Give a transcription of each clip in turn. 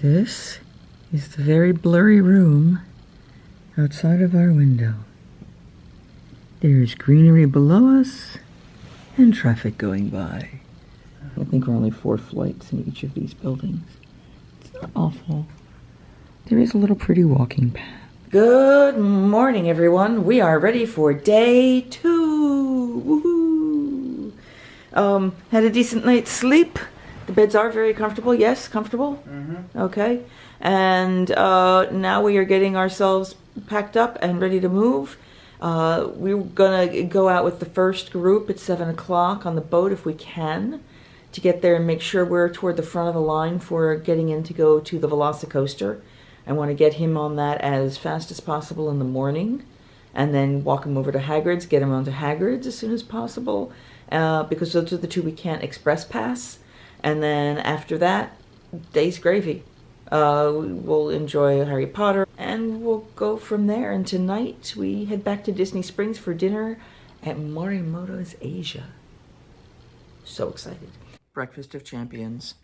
This is the very blurry room outside of our window. There's greenery below us and traffic going by. I think we're only 4 flights in each of these buildings. It's not awful. There is a little pretty walking path. Good morning, everyone. We are ready for day 2. Woohoo! Had a decent night's sleep. The beds are very comfortable. Yes, comfortable? Mm-hmm. Okay. And now we are getting ourselves packed up and ready to move. We're gonna go out with the first group at 7 o'clock on the boat if we can, to get there and make sure we're toward the front of the line for getting in to go to the Velocicoaster. I want to get him on that as fast as possible in the morning, and then walk him over to Hagrid's, get him onto Hagrid's as soon as possible, because those are the 2 we can't express pass. And then after that, day's gravy. We'll enjoy Harry Potter, and we'll go from there. And tonight we head back to Disney Springs for dinner at Morimoto's Asia. So excited. Breakfast of champions.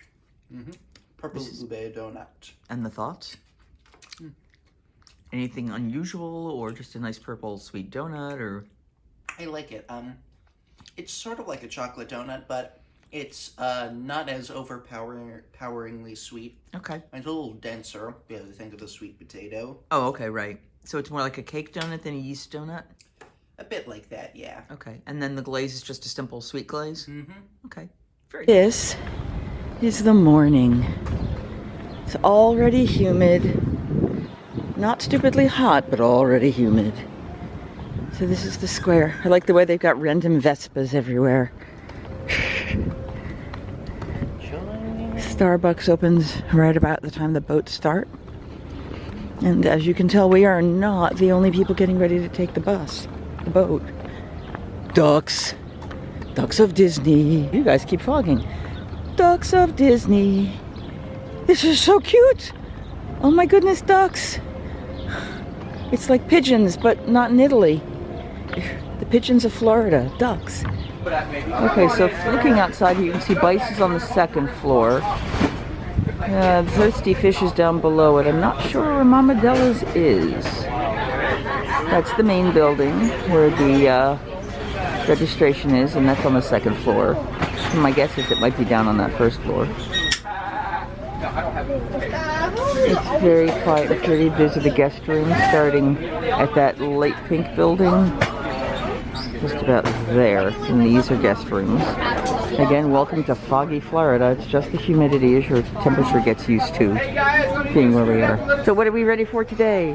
Mm-hmm. Purple ube donut. And the thoughts? Anything unusual, or just a nice purple sweet donut, or? I like it. It's sort of like a chocolate donut, but it's not as overpoweringly sweet. Okay. It's a little denser because I think of the sweet potato. Oh, okay, right. So it's more like a cake donut than a yeast donut? A bit like that, yeah. Okay. And then the glaze is just a simple sweet glaze? Mm-hmm. Okay. Very good. This is the morning. It's already humid. Not stupidly hot, but already humid. So this is the square. I like the way they've got random Vespas everywhere. Starbucks opens right about the time the boats start. And as you can tell, we are not the only people getting ready to take the boat. Ducks. Ducks of Disney. You guys keep fogging. Ducks of Disney. This is so cute. Oh my goodness, ducks. It's like pigeons, but not in Italy. The pigeons of Florida. Ducks. Okay, so looking outside, you can see Bice is on the 2nd floor. The Thirsty Fish is down below it. I'm not sure where Mama Della's is. That's the main building where the registration is, and that's on the 2nd floor. And my guess is it might be down on that 1st floor. It's very quiet and pretty. Those are the guest rooms starting at that light pink building. Just about there. And these are guest rooms. Again, welcome to foggy Florida. It's just the humidity as your temperature gets used to being where we are. So what are we ready for today?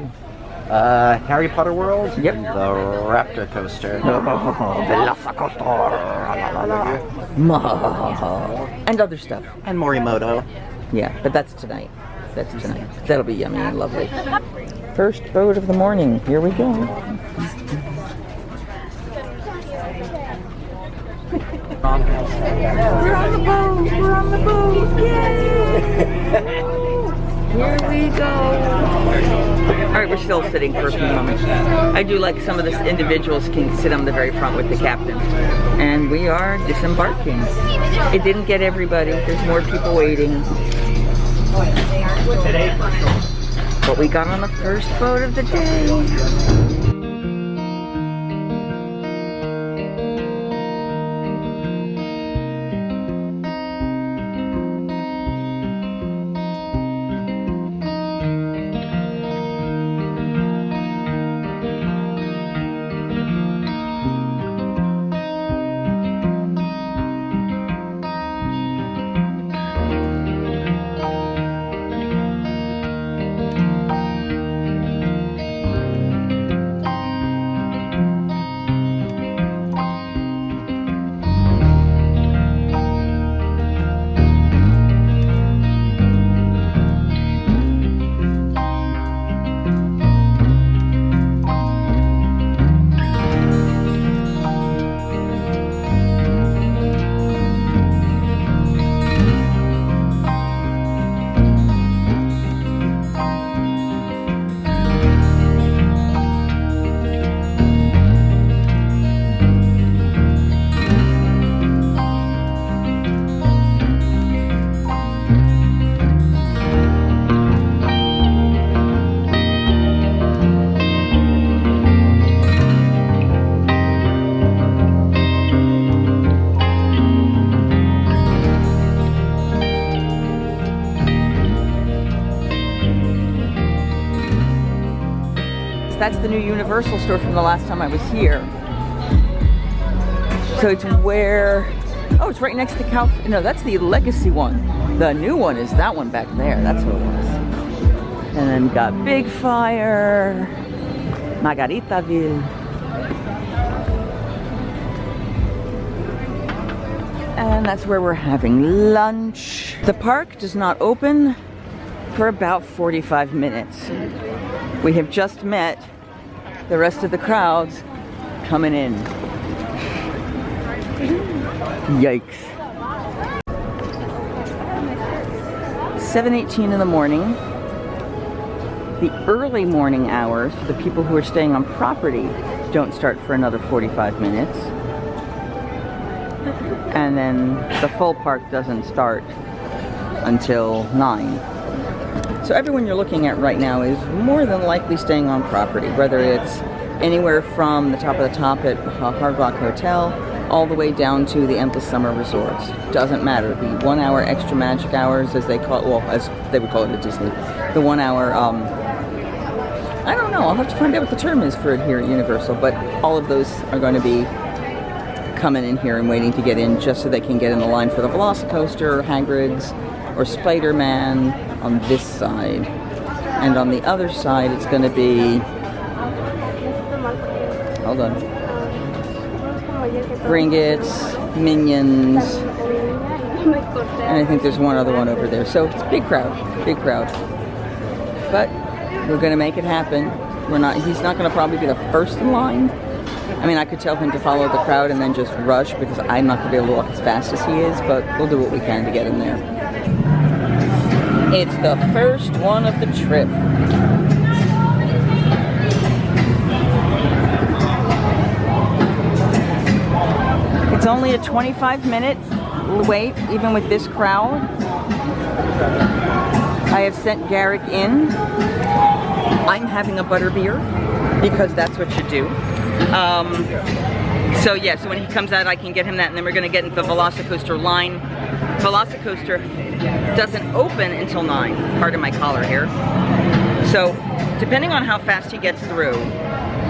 Harry Potter World? Yep. The Raptor Coaster. Velocicoaster. And other stuff. And Morimoto. Yeah, but that's tonight. That's tonight. That'll be yummy and lovely. First boat of the morning. Here we go. We're on the boat! We're on the boat! Yay! Here we go! Alright, we're still sitting for a few moments. I do like some of the individuals can sit on the very front with the captain. And we are disembarking. It didn't get everybody. There's more people waiting. But we got on the first boat of the day. that's the new Universal store from the last time I was here. So it's where, oh, it's right next to no, that's the Legacy one. The new one is that one back there. That's what it was. And then we got Big Fire, Margaritaville. And that's where we're having lunch. The park does not open for about 45 minutes. We have just met the rest of the crowds coming in. Yikes. 7:18 in the morning. The early morning hours for the people who are staying on property don't start for another 45 minutes. And then the full park doesn't start until 9. So everyone you're looking at right now is more than likely staying on property, whether it's anywhere from the top of the top at Hard Rock Hotel all the way down to the Endless Summer Resorts. Doesn't matter. The 1 hour extra magic hours, as they call it, well, as they would call it at Disney. The 1 hour, I don't know, I'll have to find out what the term is for it here at Universal, but all of those are going to be coming in here and waiting to get in just so they can get in the line for the Velocicoaster or Hagrid's or Spider-Man on this side. And on the other side, it's going to be, hold on, Gringotts, Minions, and I think there's one other one over there. So it's big crowd, big crowd. But we're going to make it happen. He's not going to probably be the first in line. I mean, I could tell him to follow the crowd and then just rush because I'm not going to be able to walk as fast as he is, but we'll do what we can to get him there. It's the first one of the trip. It's only a 25-minute wait, even with this crowd. I have sent Garrick in. I'm having a butterbeer because that's what you do. So yeah, so when he comes out, I can get him that, and then we're going to get into the Velocicoaster line. Velocicoaster doesn't open until 9. Pardon my collar here. So depending on how fast he gets through,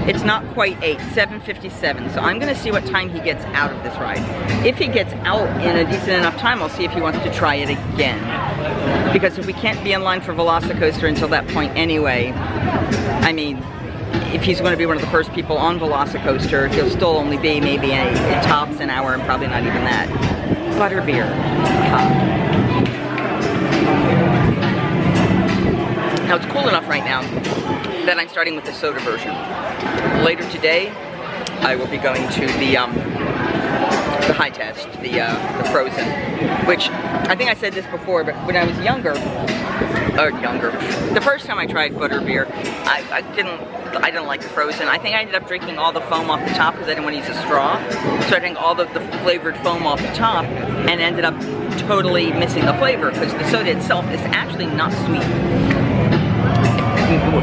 it's not quite 8, 7:57. So I'm going to see what time he gets out of this ride. If he gets out in a decent enough time, I'll see if he wants to try it again. Because if we can't be in line for Velocicoaster until that point anyway, I mean, if he's going to be one of the first people on Velocicoaster, he'll still only be maybe a tops an hour and probably not even that. Butterbeer. Now it's cool enough right now that I'm starting with the soda version. Later today, I will be going to the high test, the frozen, which I think I said this before, but when I was younger, the first time I tried butterbeer, I didn't like the frozen. I think I ended up drinking all the foam off the top because I didn't want to use a straw. So I drank all the flavored foam off the top and ended up totally missing the flavor because the soda itself is actually not sweet.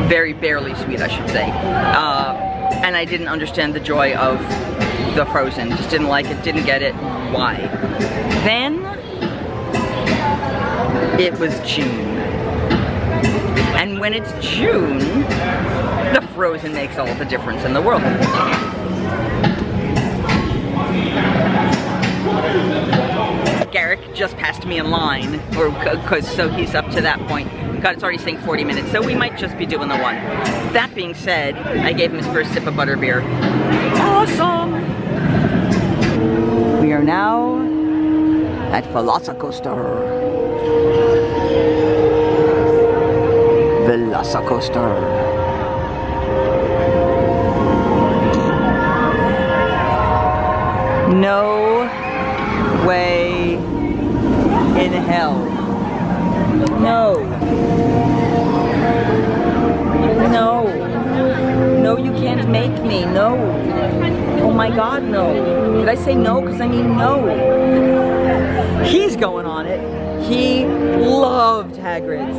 Very barely sweet, I should say. And I didn't understand the joy of the frozen. Just didn't like it, didn't get it. Why? Then it was June. And when it's June, the frozen makes all the difference in the world. Garrick just passed me in line, so he's up to that point. God, it's already saying 40 minutes, so we might just be doing the one. That being said, I gave him his first sip of butterbeer. Awesome! We are now at Velocicoaster. Velocicoaster. No way in hell. No. No. No, you can't make me. No. Oh my God, no. Did I say no? Because I mean no. He's going on it. He loved Hagrid's.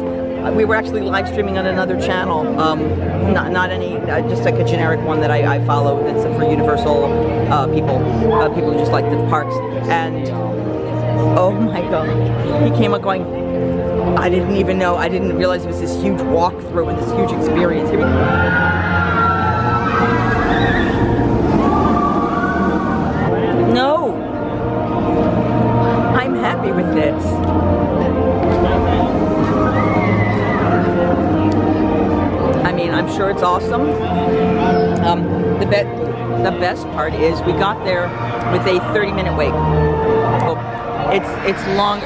We were actually live streaming on another channel. Not any, just like a generic one that I follow that's for Universal people who just like the parks. And oh my God, he came up going, I didn't realize it was this huge walkthrough and this huge experience. Here we go. No. I'm happy with this. I mean, I'm sure it's awesome. The best part is we got there with a 30-minute wait. Oh, it's long.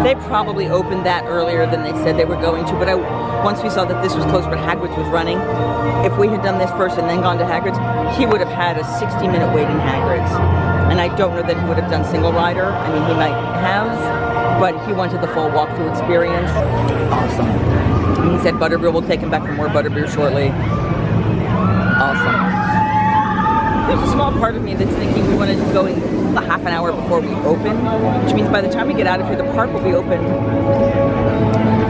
They probably opened that earlier than they said they were going to, but once we saw that this was closed, but Hagrid's was running, if we had done this first and then gone to Hagrid's, he would have had a 60-minute wait in Hagrid's. And I don't know that he would have done single rider. I mean, he might have, but he wanted the full walkthrough experience. Awesome. And he said Butterbeer will take him back for more Butterbeer shortly. Awesome. There's a small part of me that's thinking we wanted to go in a half an hour before we open, which means by the time we get out of here, the park will be open.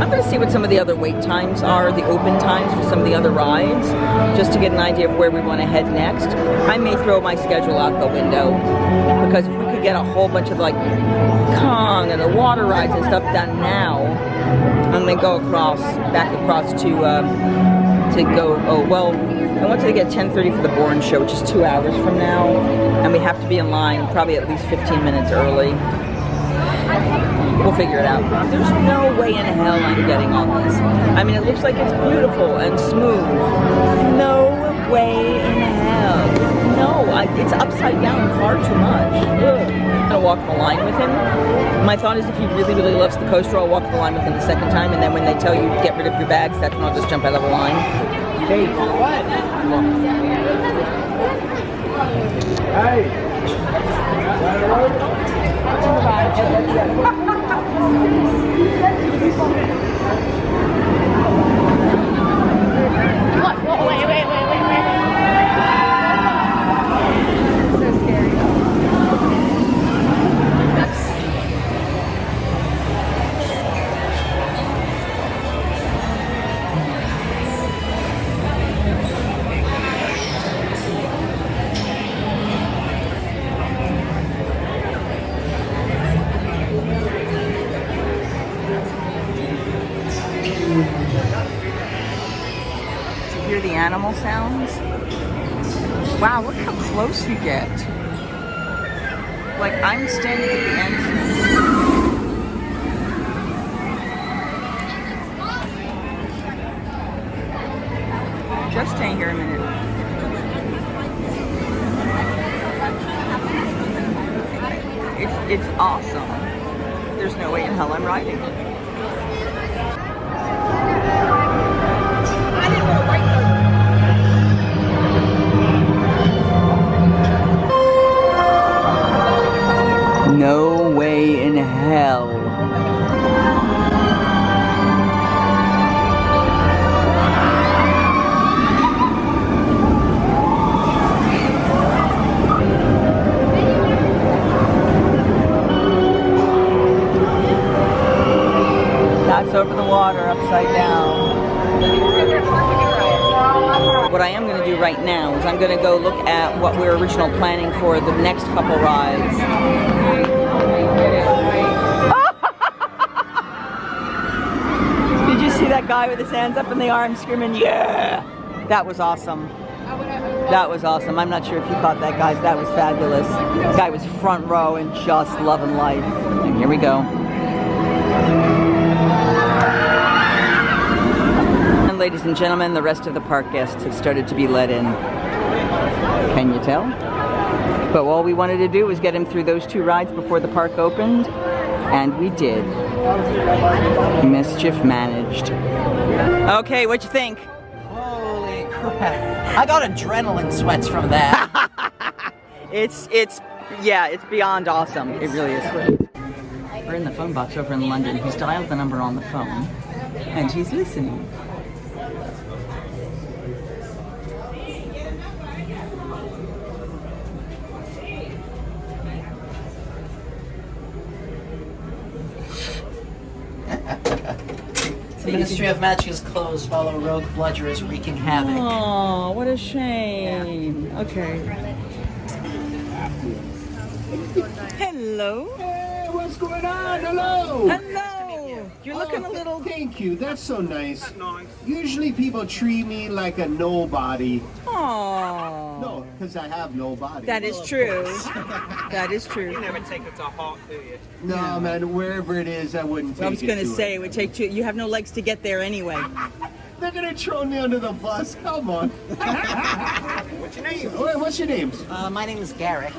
I'm going to see what some of the other wait times are, the open times for some of the other rides, just to get an idea of where we want to head next. I may throw my schedule out the window, because if we could get a whole bunch of like Kong and the water rides and stuff done now, and then go back across to go, oh, well, I wanted to get 10:30 for the Bourne show, which is 2 hours from now, and we have to be in line probably at least 15 minutes early. We'll figure it out. There's no way in hell I'm getting on this. I mean, it looks like it's beautiful and smooth. No way in hell. No, it's upside down far too much. Ugh. I'm gonna walk the line with him. My thought is if he really, really loves the coaster, I'll walk the line with him the second time, and then when they tell you get rid of your bags, that's when I'll just jump out of the line. Hey, what? Hey. Wait. So scary. Hear the animal sounds? Wow, look how close you get. Like, I'm standing at the entrance. Just stay here a minute. It's awesome. There's no way in hell I'm riding it. No way in hell. That's over the water, upside down. What I am going to do right now is I'm going to go look at what we're originally planning for the next couple rides. Did you see that guy with his hands up in the arms screaming, yeah? That was awesome. That was awesome. I'm not sure if you caught that, guys. That was fabulous. The guy was front row and just loving life. And here we go. And ladies and gentlemen, the rest of the park guests have started to be let in. Can you tell? But all we wanted to do was get him through those two rides before the park opened, and we did. Mischief managed. Okay, what'd you think? Holy crap. I got adrenaline sweats from that. It's beyond awesome. It really is. We're in the phone box over in London. He's dialed the number on the phone, and he's listening. The Ministry of Magic is closed while a rogue bludger is wreaking havoc. Oh, what a shame. Okay. Hello. Hey, what's going on? Hello. Hello. You're looking a little... Thank you. That's so nice. That's nice. Usually people treat me like a nobody. Aww. No, because I have no body. That is true. That is true. You never take it to heart, do you? No, man, wherever it is, I wouldn't take it. I was going to say, it. it would take two. You have no legs to get there anyway. They're going to throw me under the bus. Come on. What's your name? Wait, what's your names? My name is Garrick.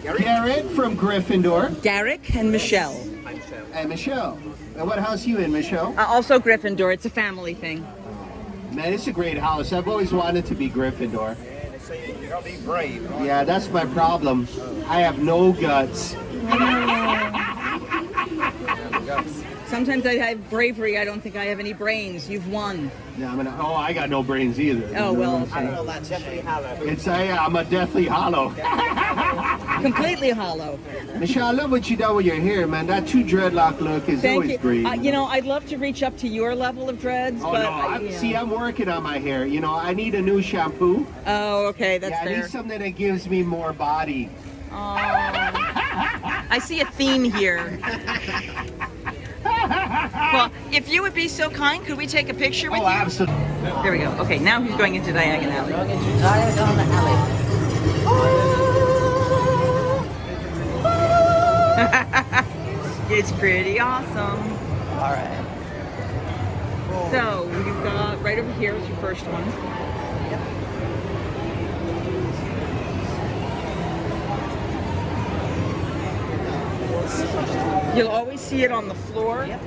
Garrett from Gryffindor. Garrick and Michele. And Michelle. And what house you in, Michelle? Also Gryffindor. It's a family thing. Man, it's a great house. I've always wanted to be Gryffindor. Yeah, they say you gotta be brave. Yeah, that's my problem. I have no guts. Sometimes I have bravery. I don't think I have any brains. You've won. Yeah, I got no brains either. Oh, well. Well, that's definitely hollow. I'm a deathly hollow. Completely hollow. Michelle, I love what you done with your hair, man. That two dreadlock look is Thank always you. great. You know, I'd love to reach up to your level of dreads, Oh, but... no. See, I'm working on my hair. You know, I need a new shampoo. Oh, okay. That's Yeah, I fair. need something that gives me more body. Oh. I see a theme here. Well, if you would be so kind, could we take a picture with Oh, you? absolutely. There we go. Okay, now he's going into Diagon Alley. Diagon Alley. It's pretty awesome. All right. So, you've got right over here is your first one. You'll always see it on the floor. Yep.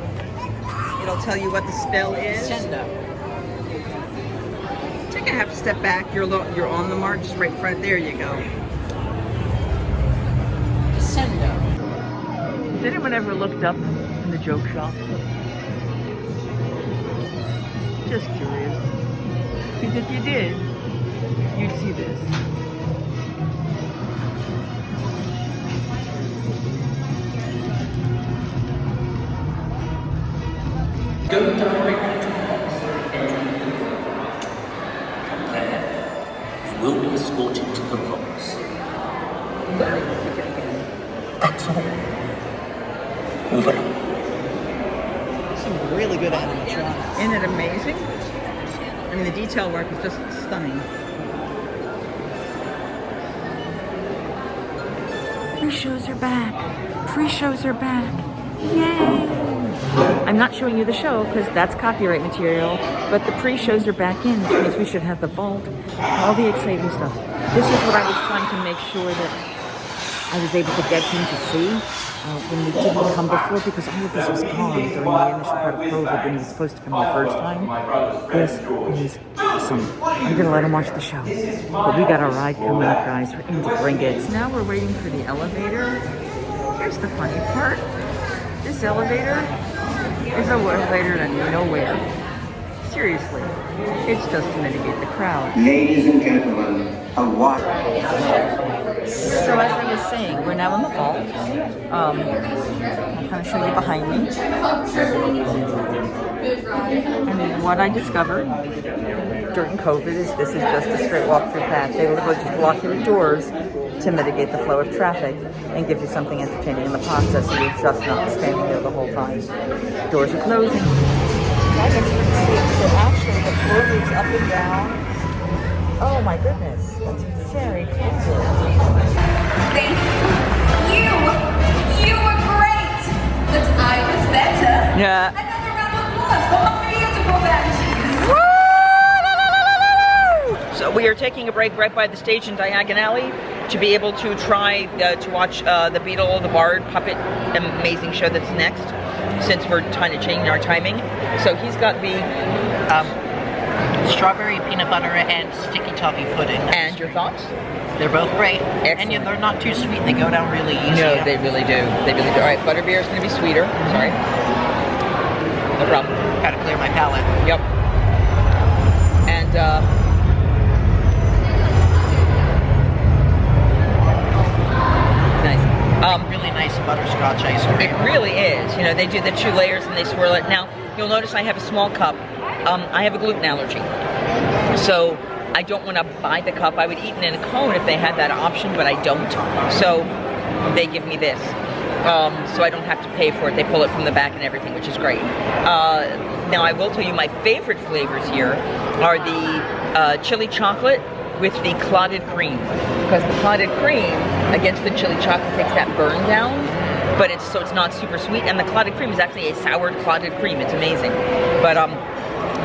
It'll tell you what the spell is. Sendo. Take a half step back. You're on the mark, just right in front. There you go. Sendo. Has anyone ever looked up in the joke shop? Just curious. Because if you did, you'd see this. Go directly to the box entering the vault. From there, you will be escorted to the vaults. Well, that's all. Move along. Some really good animatronics. Isn't it amazing? I mean, the detail work is just stunning. Pre-shows are back. Pre-shows are back. Yay! I'm not showing you the show because that's copyright material, but the pre-shows are back in, which means we should have the vault, all the exciting stuff. This is what I was trying to make sure that I was able to get him to see when we didn't come before, because all of this was gone during the initial part of COVID when he was supposed to come the first time. This is awesome. I'm going to let him watch the show. But we got our ride coming up, guys. We're in to bring it. So now we're waiting for the elevator. Here's the funny part. This elevator is a elevator to nowhere. Seriously. It's just to mitigate the crowd. Ladies and gentlemen, a watch. So as I was saying, we're now in the vault. I'll kind of show you behind me. And what I discovered during COVID is this is just a straight walk-through path. They literally just block your doors to mitigate the flow of traffic and give you something entertaining in the process, so you're just not standing there the whole time. Doors are closing. I guess you can see. So actually the floor moves up and down. Oh my goodness, that's very cool. Thank you. You were great, but I was better. Yeah. Another round of applause for my beautiful banshees. So we are taking a break right by the stage in Diagon Alley to be able to try to watch the Beetle, the Bard puppet amazing show that's next, since we're trying to change our timing. So he's got the Strawberry peanut butter and sticky toffee pudding. and your thoughts? They're both great. Excellent. And they're not too sweet. They go down really easy. No, they really do. They really do. All right, butterbeer is going to be sweeter. Sorry. No problem. Gotta clear my palate. Yep. And nice. Really nice butterscotch ice cream. It really is. You know, they do the 2 layers and they swirl it. Now, you'll notice I have a small cup. I have a gluten allergy. So I don't want to buy the cup. I would eat it in a cone if they had that option, but I don't. So they give me this. so I don't have to pay for it. They pull it from the back and everything, which is great. Now I will tell you my favorite flavors here are the chili chocolate with the clotted cream, because the clotted cream against the chili chocolate takes that burn down, but it's not super sweet, and the clotted cream is actually a soured clotted cream. It's amazing. But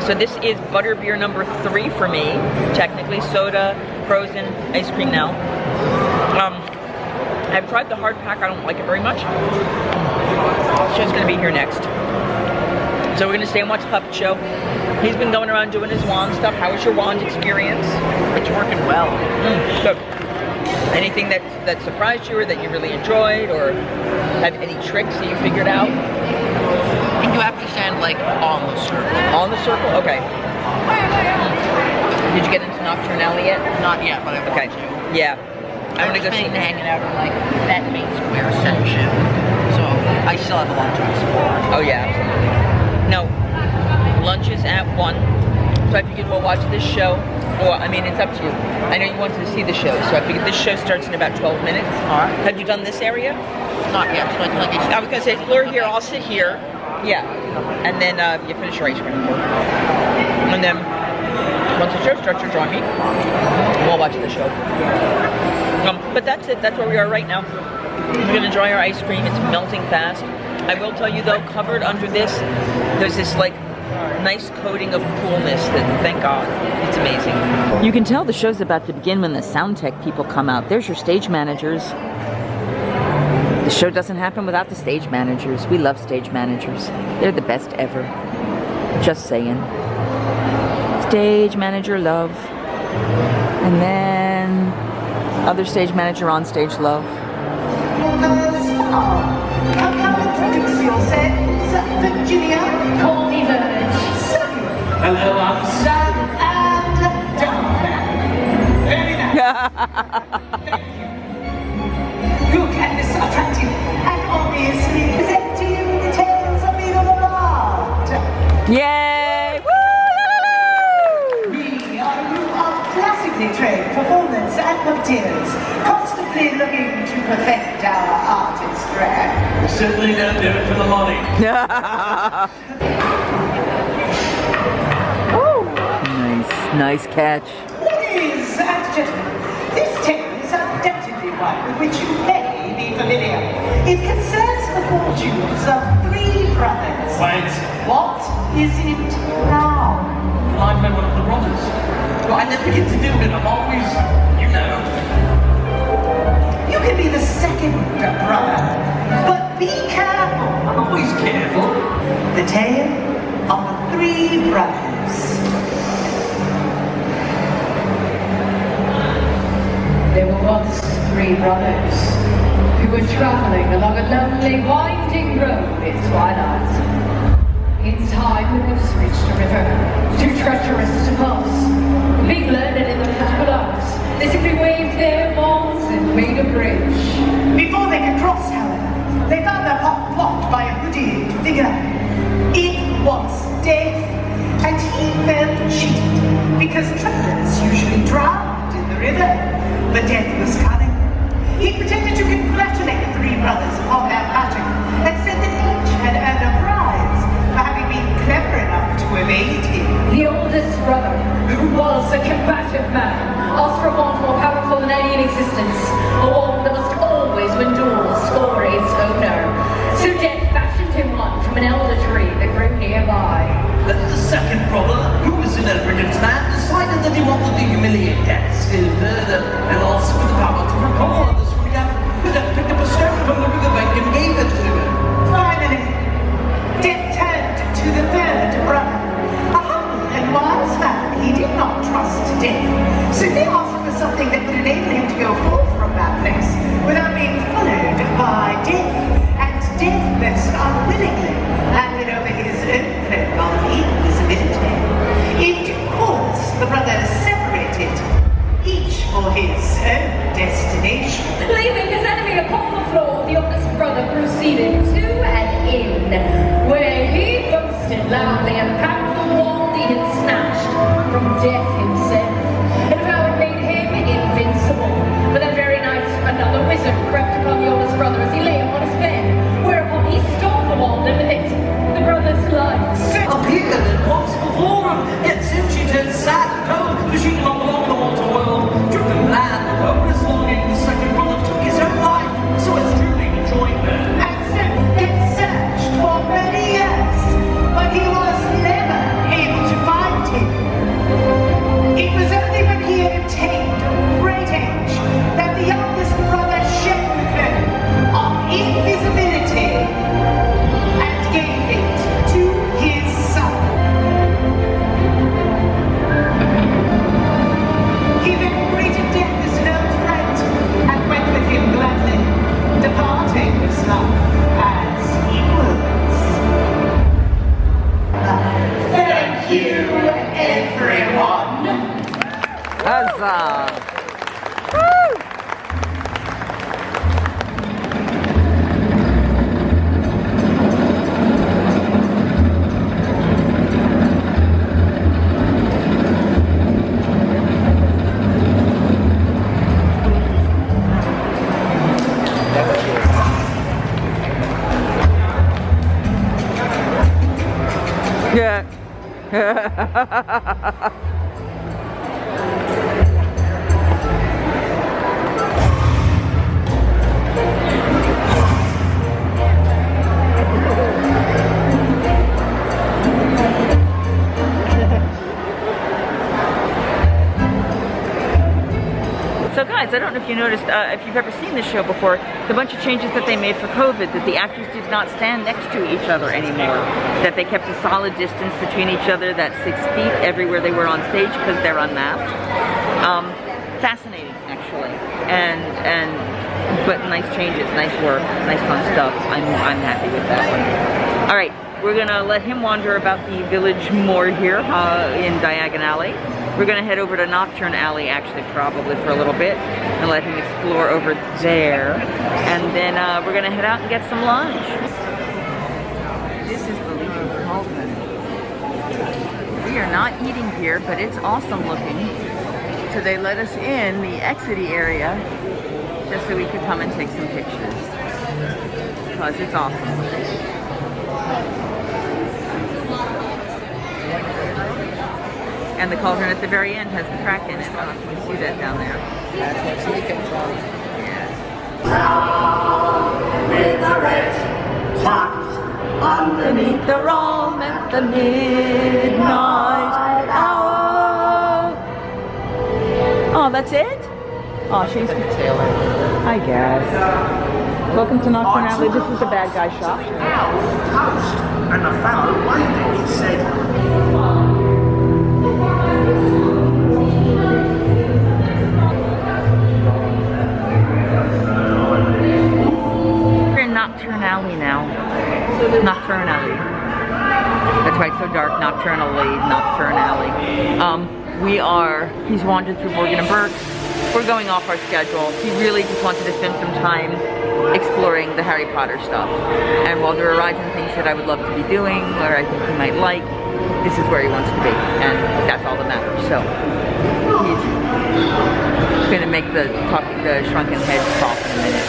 so this is butterbeer number 3 for me, technically. Soda, frozen, ice cream now. I've tried the hard pack. I don't like it very much. Show's gonna be here next. So we're gonna stay and watch the puppet show. He's been going around doing his wand stuff. How was your wand experience? It's working well. So, anything that surprised you or that you really enjoyed, or have any tricks that you figured out? And you have to stand like on the circle. On the circle? Okay. Did you get into Nocturne Alley yet? Not yet, but I want Okay. to. Yeah. I want to go see. Hanging out in like that main square section. So I still have a lot to explore. Oh yeah, absolutely. No, lunch is at 1. So I figured we'll watch this show. Well, I mean, it's up to you. I know you wanted to see the show, so I figured this show starts in about 12 minutes. Alright. Have you done this area? Not yet. So I was going to say, explore here, I'll sit here. Yeah. And then you finish your ice cream. And then, once the show starts, you join me. We'll watch the show. But that's it. That's where we are right now. We're going to enjoy our ice cream. It's melting fast. I will tell you though, covered under this, there's this like nice coating of coolness that, thank God, it's amazing. You can tell the show's about to begin when the sound tech people come out. There's your stage managers. The show doesn't happen without the stage managers. We love stage managers. They're the best ever. Just saying. Stage manager love. And then other stage manager on stage love. Introduce yourselves, Virginia. Call me Verge. Hello, I'm Sam and Diagon. Very nice. Look at this attractive and obviously presenting the tales of medieval art. Yay! Woo! We are a group of classically trained performers and puppeteers, constantly looking to perfect our artist craft. Certainly don't do it for the money. Nice catch. Ladies and gentlemen, this tale is undoubtedly one with which you may be familiar. It concerns the fortunes of 3 brothers. Wait. What is it now? I'm one of the brothers. Well, I never get to do it. I'm always, you know. You can be the second brother, but be careful. I'm always careful. The tale of the 3 brothers. There were once 3 brothers who were traveling along a lonely, winding road in twilight. In time, the boats reached a river, too treacherous to pass. Being learned in the magical arts, they simply waved their wands and made a bridge. Before they could cross, however, they found their path blocked by a hooded figure. It was Death, and he felt cheated because travelers usually drowned in the river. But Death was cunning. He pretended to congratulate the 3 brothers upon their magic and said that each had earned a prize for having been clever enough to evade him. The oldest brother, who was a combative man, asked for a wand more powerful than any in existence, a wand that must always win duels for its owner. So Death fashioned him one from an elder tree that grew nearby. The second brother, who was an arrogant man, decided that he wanted to humiliate Death still further, and also with the power to recall others from the Death picked up a stone from the riverbank and gave it to him. Finally, Death turned to the 3rd brother. A humble and wise man, he did not trust Death, so they asked for something that would enable him to go forth from that place without being followed by Death. And Death most unwillingly handed over his own cloak of invisibility. In due course, the brothers separated, each for his own destination. Leaving his enemy upon the floor, the oldest brother proceeded to an inn, where he boasted loudly and packed the wand he had snatched from Death himself, and how it made him invincible. But that very night, another wizard crept upon the oldest brother as he lay upon his bed, and impossible for him. Yet since she turned sad and cold, for she belonged along the water world, driven mad with hopeless longing, the second brother took his own life, so as truly to join her. And so it searched for many years, but he was never able to find him. It was only when he had attained a great age that the youngest brother shed the curtain of invisibility and gave it to his son. He then greeted death as an old friend and went with him gladly, departing this life as he was. Thank you, everyone. Huzzah! Yeah. So guys, I don't know if you noticed, if you've ever seen this show before, the bunch of changes that they made for COVID, that the actors did not stand next to each other anymore, that they kept a solid distance between each other, that 6 feet everywhere they were on stage because they're unmasked. Fascinating, actually, but nice changes, nice work, nice fun stuff. I'm happy with that one. All right, we're gonna let him wander about the village more here in Diagon Alley. We're gonna head over to Nocturne Alley, actually, probably for a little bit, and let him explore over there. And then we're gonna head out and get some lunch. This is the Legion Cauldron. We are not eating here, but it's awesome looking. So they let us in the exidy area just so we could come and take some pictures. Because it's awesome. And the cauldron at the very end has the crack in it. I don't know if you can see that down there. That's what's leaking from. Yeah. Underneath the Rome at the midnight hour. Oh, that's it? Oh, she's Taylor. I guess. Welcome to Nocturne Alley. This is the bad guy shop. Toast, and the fellow waited, he said, We're in Nocturne Alley now. Nocturne Alley. That's right, so dark. Nocturnally, Nocturne Alley. He's wandered through Borgin and Burke. We're going off our schedule. He really just wanted to spend some time exploring the Harry Potter stuff. And while there are rides and things that I would love to be doing, or I think he might like, this is where he wants to be. And that's all that matters. So, he's going to make the shrunken head talk in a minute.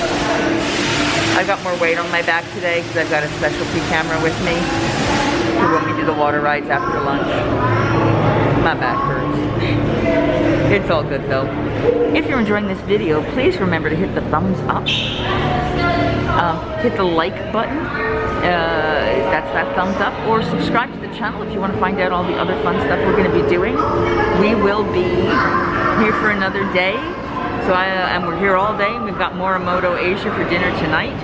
I've got more weight on my back today because I've got a specialty camera with me for when we do the water rides after lunch. My back hurts. It's all good though. If you're enjoying this video, please remember to hit the thumbs up. Hit the like button. That's that thumbs up. Or subscribe to the channel if you want to find out all the other fun stuff we're going to be doing. We will be here for another day. And we're here all day. We've got more Moto Asia for dinner tonight.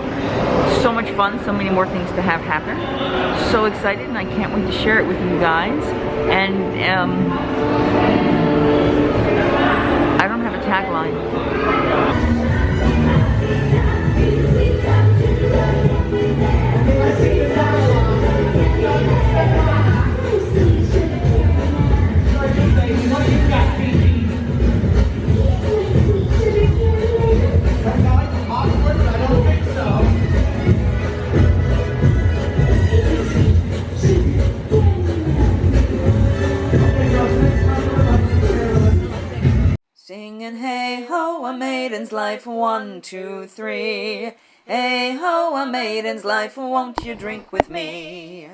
So much fun, so many more things to have happen. So excited, and I can't wait to share it with you guys. And I don't have a tagline. Singing hey ho, a maiden's life, 1, 2, 3. Hey ho, a maiden's life, won't you drink with me?